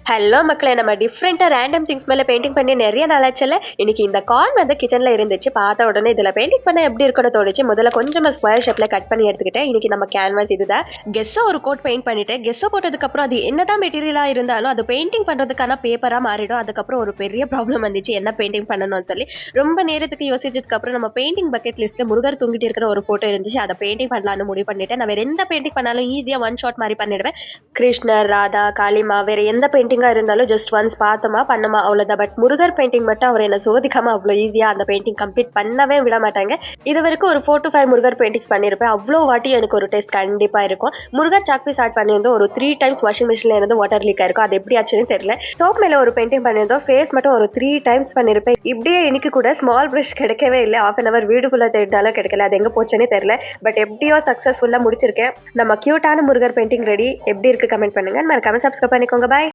Hello மக்களே! நம்ம டிஃப்ரெண்ட்டா ரேண்டம் திங்ஸ் மேல பெயிண்டிங் பண்ணி நெறைய நாளாச்சுல்ல. இன்னைக்கு இந்த கார்ன் வந்து கிச்சன்ல இருந்துச்சு. பார்த்த உடனே இதுல பெயிண்டிங் பண்ணா எப்படி இருக்கும்னு தோணுச்சு. முதல்ல கொஞ்சமா ஸ்கொயர் ஷேப்ல கட் பண்ணி எடுத்துக்கிட்டேன். இன்னைக்கு நம்ம கேன்வாஸ் இதுதான். கெஸ்ஸா ஒரு கோட் பெயிண்ட் பண்ணிட்டேன். கெஸ்ஸா போட்டதுக்கப்புறம் அது என்னதான் மெட்டீரியலா இருந்தாலும், அது பெயிண்டிங் பண்றதுக்கான பேப்பரா மாறிடும். அதுக்கப்புறம் ஒரு பெரிய ப்ராப்ளம் வந்துச்சு. என்ன பெயிண்டிங் பண்ணணும்னு சொல்லி. ரொம்ப நேரத்துக்கு யோசிச்சதுக்கப்புறம் நம்ம பெயிண்டிங் பக்கெட் லிஸ்ட்ல முருகர் தூங்கிட்டு இருக்கிற ஒரு ஃபோட்டோ இருந்துச்சு. அத பெயிண்டிங் பண்ணலாம்னு முடிவு பண்ணிட்டேன். நான் வேற எந்த பெயிண்டிங் பண்ணாலும் ஈஸியா ஒன் ஷாட் மாரி பண்ணிடுவேன். கிருஷ்ணர், ராதா, காளிமா வேற எந்த பெயிண்டிங்கா இருந்தாலும் ஜஸ்ட் ஒன்ஸ் பார்த்தோமா, பண்ணோமா அவ்வளோதான். பட் முருகர் பெயிண்டிங் மட்டும் அவர் என்ன சோதிக்காம அவ்வளோ ஈஸியா அந்த பெயிண்டிங் கம்ப்ளீட் பண்ணவே விட மாட்டாங்க. இதுவரைக்கும் ஒரு 4 to 5 முருகர் பெயிண்டிங்ஸ் பண்ணியிருப்பேன். அவ்வளோ வாட்டி எனக்கு ஒரு டெஸ்ட் கண்டிப்பா இருக்கும். முருகர் சாக் பீஸ் ஆட் பண்ணியிருந்தோம். ஒரு 3 டைம்ஸ் வாஷிங் மிஷின்ல இருந்து வாட்டர் லீக் ஆயிருக்கும். அது எப்படி ஆச்சுன்னு தெரியல. சோப் மேல ஒரு பெயிண்டிங் பண்ணியிருந்தோம். ஃபேஸ் மட்டும் ஒரு 3 டைம்ஸ் பண்ணியிருப்பேன். இப்படியே இன்னைக்கு கூட ஸ்மால் பிரஷ் கிடைக்கவே இல்லை. ஹாஃப் அன் அவர் வீடு ஃபுல்லா தேடினாலும் கிடைக்கல. அது எங்க போச்சுன்னே தெரியல. பட் எப்படியோ சக்சஸ்ஃபுல்லா முடிச்சிருக்கேன். நம்ம கியூட்டான முருகர் பெயிண்டிங் ரெடி. எப்படி இருக்கு கமெண்ட் பண்ணுங்க. மறக்காம சப்ஸ்கிரைப் பண்ணிக்கோங்க. பாய்.